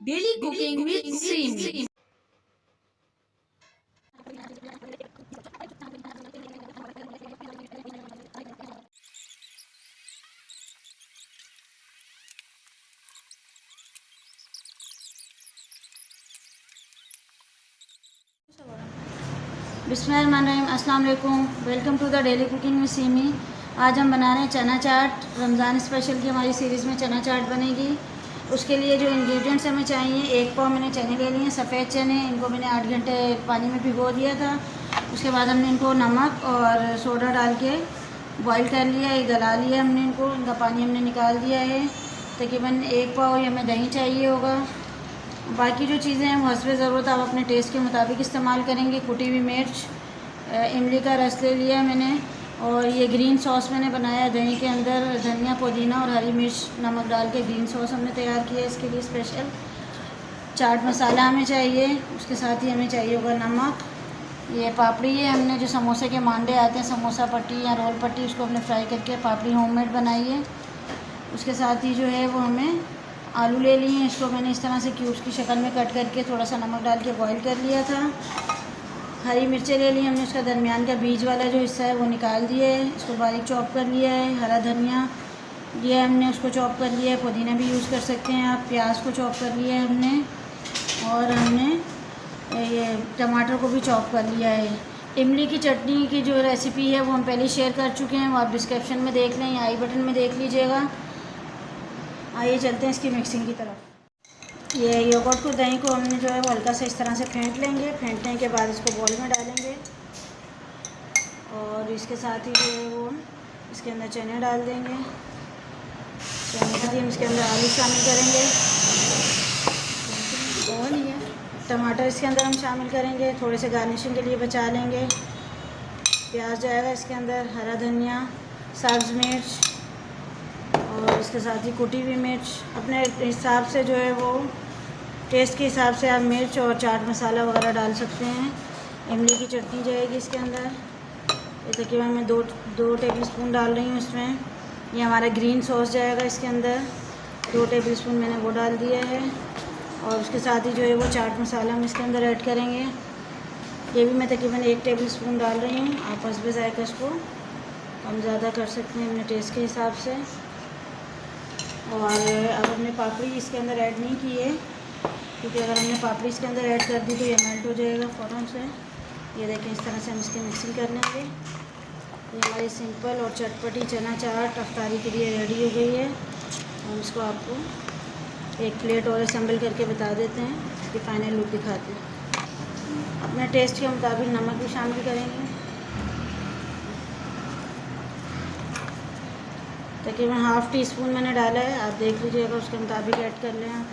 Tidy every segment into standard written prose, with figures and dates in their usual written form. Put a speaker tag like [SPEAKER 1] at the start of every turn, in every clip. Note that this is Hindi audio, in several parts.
[SPEAKER 1] Daily cooking with semi.
[SPEAKER 2] बिस्मिल्लाहिर्रहमानिर्रहीम, अस्सलाम वालेकुम। Welcome to the daily cooking with Seemi. आज हम बना रहे हैं चना चाट। रमज़ान स्पेशल की हमारी सीरीज़ में चना चाट बनेगी। उसके लिए जो इंग्रेडिएंट्स हमें चाहिए, 1 पाव मैंने चने ले लिए हैं, सफ़ेद चने। इनको मैंने 8 घंटे पानी में भिगो दिया था। उसके बाद हमने इनको नमक और सोडा डाल के बॉईल कर लिया है, गला लिया हमने इनको। इनका पानी हमने निकाल दिया है। तकरीबन 1 पाव ही हमें दही चाहिए होगा। बाकी जो चीज़ें हैं वो हस्बे ज़रूरत आप अपने टेस्ट के मुताबिक इस्तेमाल करेंगे। कुटी हुई मिर्च, इमली का रस ले लिया मैंने, और ये ग्रीन सॉस मैंने बनाया दही के अंदर। धनिया, पुदीना और हरी मिर्च, नमक डाल के ग्रीन सॉस हमने तैयार किया है इसके लिए स्पेशल। चाट मसाला हमें चाहिए, उसके साथ ही हमें चाहिए होगा नमक। ये पापड़ी है, हमने जो समोसे के मांडे आते हैं, समोसा पट्टी या रोल पट्टी, उसको हमने फ्राई करके पापड़ी होममेड बनाई है। उसके साथ ही जो है वो हमें आलू ले लिए हैं। इसको मैंने इस तरह से क्यूब्स की शक्ल में कट करके थोड़ा सा नमक डाल के बॉईल कर लिया था। हरी मिर्चें ले ली हमने, उसका दरमियान का बीज वाला जो हिस्सा है वो निकाल दिया है, इसको बारीक चॉप कर लिया है। हरा धनिया ये हमने उसको चॉप कर लिया है, पुदीना भी यूज़ कर सकते हैं आप। प्याज को चॉप कर लिया है हमने, और हमने ये टमाटर को भी चॉप कर लिया है। इमली की चटनी की जो रेसिपी है वो हम पहले शेयर कर चुके हैं, वो आप डिस्क्रिप्शन में देख लें या आई बटन में देख लीजिएगा। आइए चलते हैं इसकी मिक्सिंग की तरफ। ये योगर्ट को, दही को हमने जो है वो हल्का से इस तरह से फेंट लेंगे। फेंटने के बाद इसको बॉल में डालेंगे, और इसके साथ ही जो है वो इसके अंदर चने डाल देंगे। चने के हम इसके अंदर आलू शामिल करेंगे, और ये टमाटर इसके अंदर हम शामिल करेंगे, थोड़े से गार्निशिंग के लिए बचा लेंगे। प्याज जाएगा इसके अंदर, हरा धनिया, सब्ज़ मिर्च, और इसके साथ ही कुटी हुई मिर्च। अपने हिसाब से जो है वो टेस्ट के हिसाब से आप मिर्च और चाट मसाला वगैरह डाल सकते हैं। इमली की चटनी जाएगी इसके अंदर, ये तकरीबन मैं दो टेबल स्पून डाल रही हूँ इसमें। ये हमारा ग्रीन सॉस जाएगा इसके अंदर, 2 टेबल स्पून मैंने वो डाल दिया है। और उसके साथ ही जो है वो चाट मसाला हम इसके अंदर ऐड करेंगे। ये भी मैं तकरीबन 1 टेबल स्पून डाल रही हूँ। आप हस्बे ज़ायक़ा इसको कम ज़्यादा कर सकते हैं अपने टेस्ट के हिसाब से। और अब हमने पापड़ी इसके अंदर ऐड नहीं की है, क्योंकि अगर हमने पापड़ी इसके अंदर ऐड कर दी तो ये मेल्ट हो जाएगा फ़ौरन से। ये देखें, इस तरह से हम इसकी मिक्सिंग कर लेंगे। ये हमारी सिंपल और चटपटी चना चाट अफ्तारी के लिए रेडी हो गई है। हम इसको आपको एक प्लेट और असेंबल करके बता देते हैं, इसकी फ़ाइनल लुक दिखाते हैं। अपने टेस्ट के मुताबिक नमक भी शामिल करेंगे। तकरीबन ½ टीस्पून मैंने डाला है, आप देख लीजिएगा, उसके मुताबिक ऐड कर लें आप।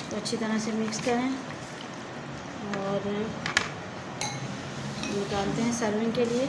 [SPEAKER 2] तो अच्छी तरह से मिक्स करें और निकालते हैं सर्विंग के लिए।